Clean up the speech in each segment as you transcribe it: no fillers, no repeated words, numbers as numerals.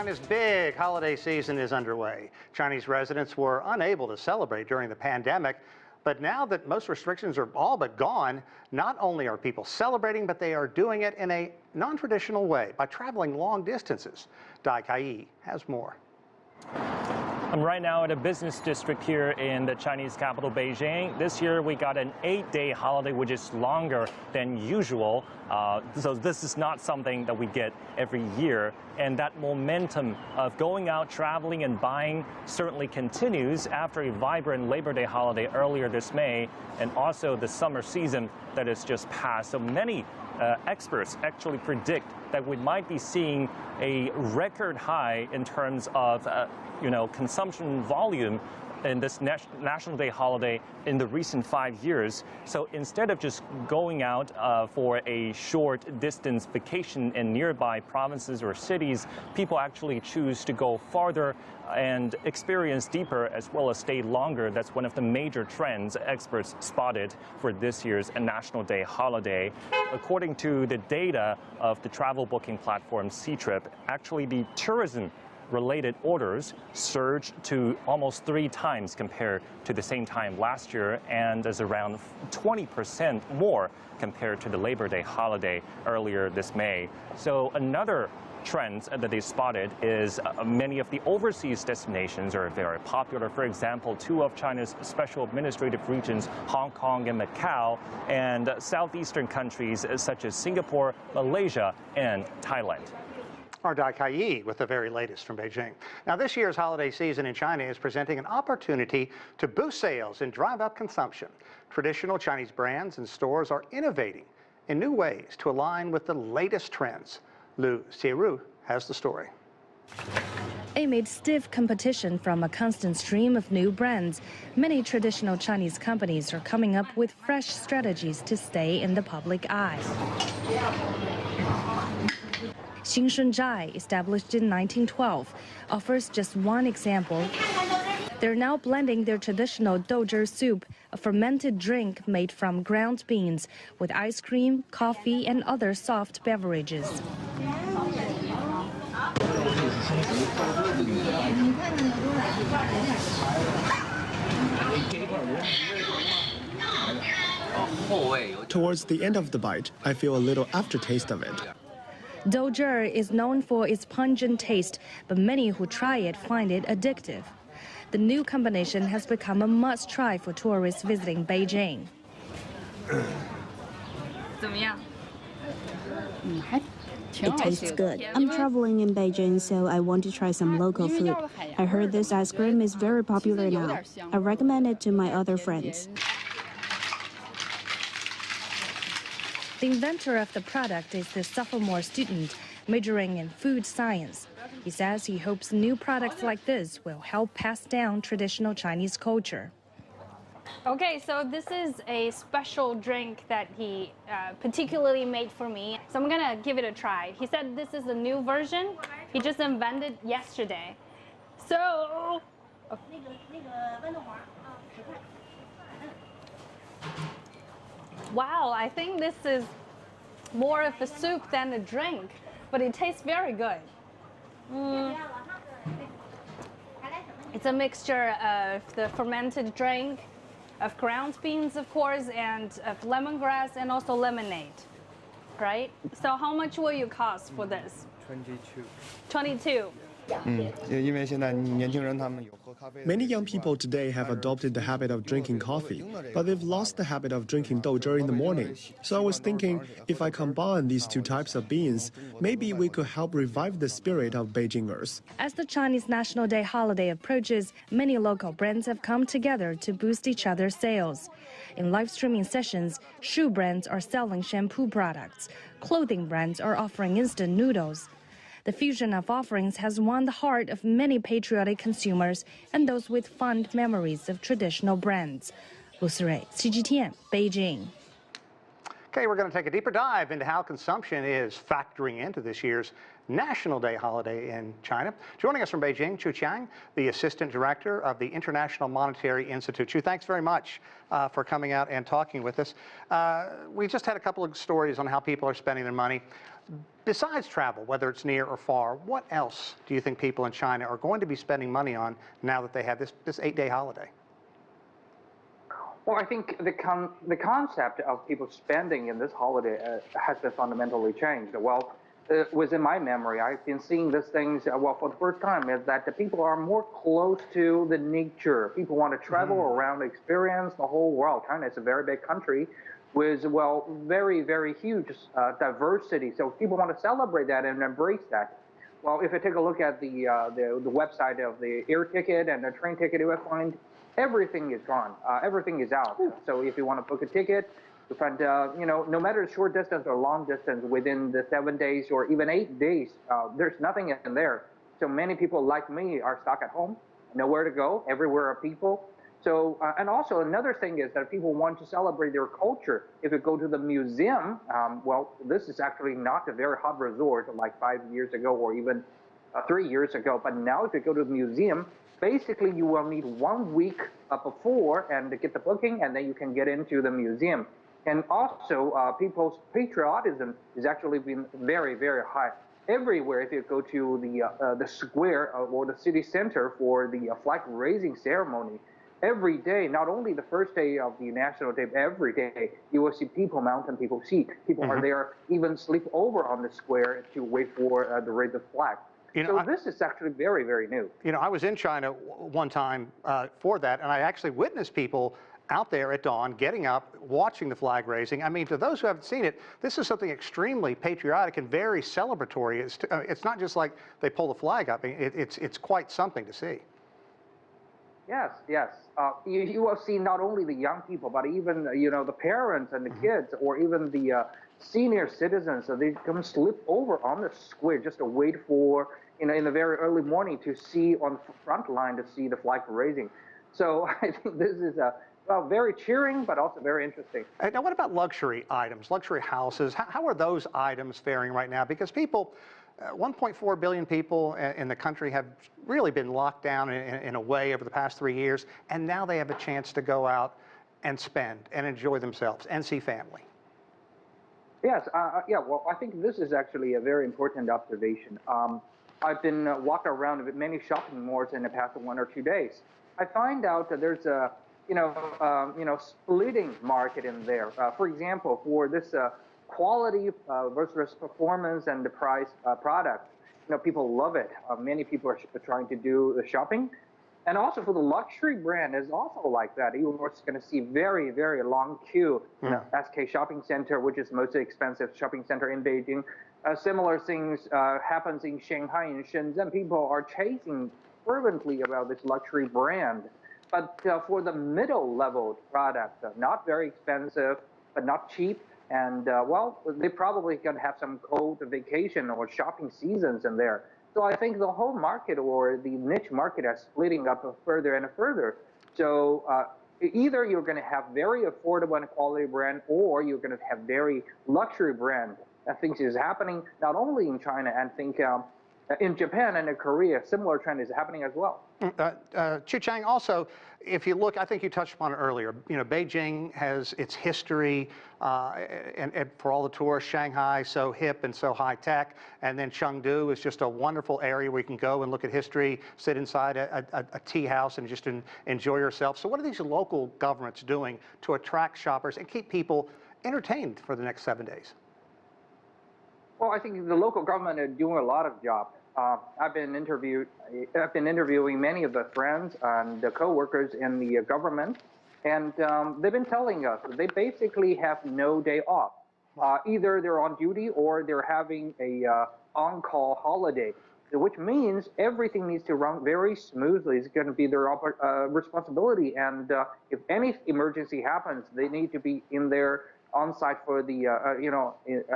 China's big holiday season is underway. Chinese residents were unable to celebrate during the pandemic, but now that most restrictions are all but gone, not only are people celebrating, but they are doing it in a non-traditional way by traveling long distances. Dai Kai has more. I'm right now at a business district here in the Chinese capital, Beijing. This year we got an 8-day holiday, which is longer than usual. So this is not something that we get every year. And that momentum of going out, traveling, and buying certainly continues after a vibrant Labor Day holiday earlier this May, and also the summer season that has just passed. So many experts actually predict that we might be seeing a record high in terms of consumption volume in this National Day holiday in the recent 5 years. So instead of just going out for a short distance vacation in nearby provinces or cities, people actually choose to go farther and experience deeper as well as stay longer. That's one of the major trends experts spotted for this year's National Day holiday. According to the data of the travel booking platform Ctrip, actually the tourism-related orders surged to almost 3 times compared to the same time last year, and is around 20% more compared to the Labor Day holiday earlier this May. So another trend that they spotted is many of the overseas destinations are very popular. For example, 2 of China's special administrative regions, Hong Kong and Macau, and southeastern countries such as Singapore, Malaysia, and Thailand. Our Dai Kai with the very latest from Beijing. Now, this year's holiday season in China is presenting an opportunity to boost sales and drive up consumption. Traditional Chinese brands and stores are innovating in new ways to align with the latest trends. Lu Xieru has the story. Amid stiff competition from a constant stream of new brands, many traditional Chinese companies are coming up with fresh strategies to stay in the public eye. Xinshun Zhai, established in 1912, offers just one example. They're now blending their traditional douzhi soup, a fermented drink made from ground beans, with ice cream, coffee, and other soft beverages. Towards the end of the bite, I feel a little aftertaste of it. Douzhi is known for its pungent taste, but many who try it find it addictive. The new combination has become a must-try for tourists visiting Beijing. It tastes good. I'm traveling in Beijing, so I want to try some local food. I heard this ice cream is very popular now. I recommend it to my other friends. The inventor of the product is the sophomore student majoring in food science. He says he hopes new products like this will help pass down traditional Chinese culture. Okay, so this is a special drink that he particularly made for me. So I'm gonna give it a try. He said this is a new version. He just invented yesterday. So... Wow, I think this is more of a soup than a drink, but it tastes very good. It's a mixture of the fermented drink, of ground beans, of course, and of lemongrass, and also lemonade, right? So how much will you cost for this? 22. 22. Many young people today have adopted the habit of drinking coffee, but they've lost the habit of drinking douzhi in the morning. So I was thinking, if I combine these 2 types of beans, maybe we could help revive the spirit of Beijingers. As the Chinese National Day holiday approaches, many local brands have come together to boost each other's sales. In live streaming sessions, shoe brands are selling shampoo products. Clothing brands are offering instant noodles. The fusion of offerings has won the heart of many patriotic consumers and those with fond memories of traditional brands. Lu Sirui, CGTN, Beijing. Okay, we're going to take a deeper dive into how consumption is factoring into this year's National Day holiday in China. Joining us from Beijing, Qu Qiang, the Assistant Director of the International Monetary Institute. Qu, thanks very much for coming out and talking with us. We just had a couple of stories on how people are spending their money. Besides travel, whether it's near or far, what else do you think people in China are going to be spending money on now that they have this 8-day holiday? Well, I think the concept of people spending in this holiday has been fundamentally changed. Well, within my memory, I've been seeing these things, well, for the first time, is that the people are more close to the nature. People want to travel around, experience the whole world. China is a very big country with, well, very, very huge diversity. So people want to celebrate that and embrace that. Well, if you take a look at the website of the air ticket and the train ticket, you will find everything is gone. Everything is out. So if you want to book a ticket, you find, no matter short distance or long distance, within the 7 days or even 8 days, there's nothing in there. So many people like me are stuck at home, nowhere to go, everywhere are people. So, and also another thing is that people want to celebrate their culture. If you go to the museum, well, this is actually not a very hot resort like 5 years ago or even 3 years ago. But now if you go to the museum, basically you will need 1 week before and to get the booking, and then you can get into the museum. And also, people's patriotism is actually been very, very high. Everywhere, if you go to the square or the city center for the flag raising ceremony, every day, not only the first day of the National Day, every day, you will see people, mountain people, people are there, even sleep over on the square to wait for the raise of flag. So this is actually very, very new. I was in China one time for that, and I actually witnessed people out there at dawn, getting up, watching the flag raising. I mean, to those who haven't seen it, this is something extremely patriotic and very celebratory. It's not just like they pull the flag up. It's quite something to see. Yes, yes. You will see not only the young people, but even the parents and the kids, or even the senior citizens. So they come slip over on the square just to wait for in the very early morning to see on the front line to see the flag raising. So I think this is very cheering, but also very interesting. Now, what about luxury items, luxury houses? How are those items faring right now? Because people, 1.4 billion people in the country have really been locked down in a way over the past 3 years, and now they have a chance to go out and spend and enjoy themselves and see family. Yes, yeah, well, I think this is actually a very important observation. I've been walking around with many shopping malls in the past 1 or 2 days. I find out that there's a splitting market in there. For example, for this quality versus performance and the price product, people love it. Many people are trying to do the shopping. And also for the luxury brand is also like that. You're going to see very, very long queue. SK Shopping Center, which is the most expensive shopping center in Beijing. Similar things happens in Shanghai and Shenzhen. People are chasing fervently about this luxury brand. But for the middle-level product, not very expensive, but not cheap, and well, they probably can have some cold vacation or shopping seasons in there. So I think the whole market or the niche market is splitting up further and further. So either you're going to have very affordable and quality brand, or you're going to have very luxury brand. I think is happening not only in China, and think in Japan and in Korea, similar trend is happening as well. Qu Qiang, also, if you look, I think you touched upon it earlier, Beijing has its history, and for all the tourists, Shanghai, so hip and so high tech, and then Chengdu is just a wonderful area where you can go and look at history, sit inside a tea house and just enjoy yourself. So what are these local governments doing to attract shoppers and keep people entertained for the next 7 days? Well, I think the local government is doing a lot of jobs. I've been interviewing many of the friends and the co-workers in the government, and they've been telling us that they basically have no day off. Either they're on duty or they're having a on-call holiday, which means everything needs to run very smoothly. It's going to be their responsibility, and if any emergency happens, they need to be in there on site for the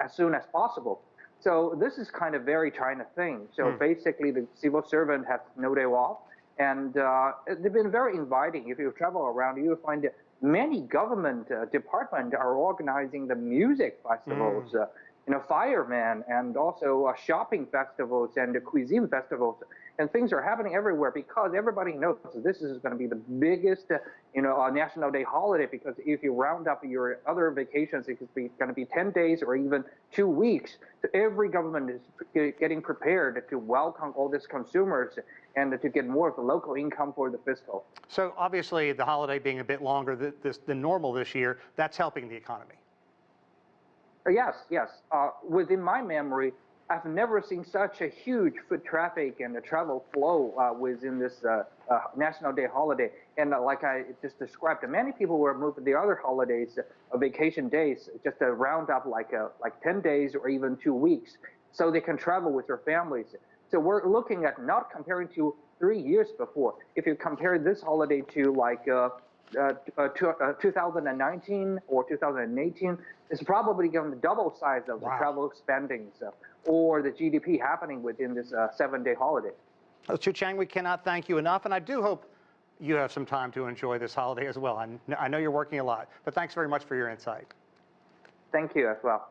as soon as possible. So this is kind of very China thing. So basically, the civil servant has no day off, and they've been very inviting. If you travel around, you will find that many government departments are organizing the music festivals, firemen, and also shopping festivals and cuisine festivals. And things are happening everywhere because everybody knows this is going to be the biggest, National Day holiday. Because if you round up your other vacations, it's going to be 10 days or even 2 weeks. So every government is getting prepared to welcome all these consumers and to get more of the local income for the fiscal. So obviously, the holiday being a bit longer than normal this year, that's helping the economy. Yes, yes. Within my memory, I've never seen such a huge foot traffic and the travel flow within this National Day holiday. And like I just described, many people were moving the other holidays, vacation days, just to round up like 10 days or even 2 weeks, so they can travel with their families. So we're looking at not comparing to 3 years before. If you compare this holiday to like 2019 or 2018, it's probably going to double size of the travel spending or the GDP happening within this 7-day holiday. Well, Qu Qiang, we cannot thank you enough, and I do hope you have some time to enjoy this holiday as well. I know you're working a lot, but thanks very much for your insight. Thank you as well.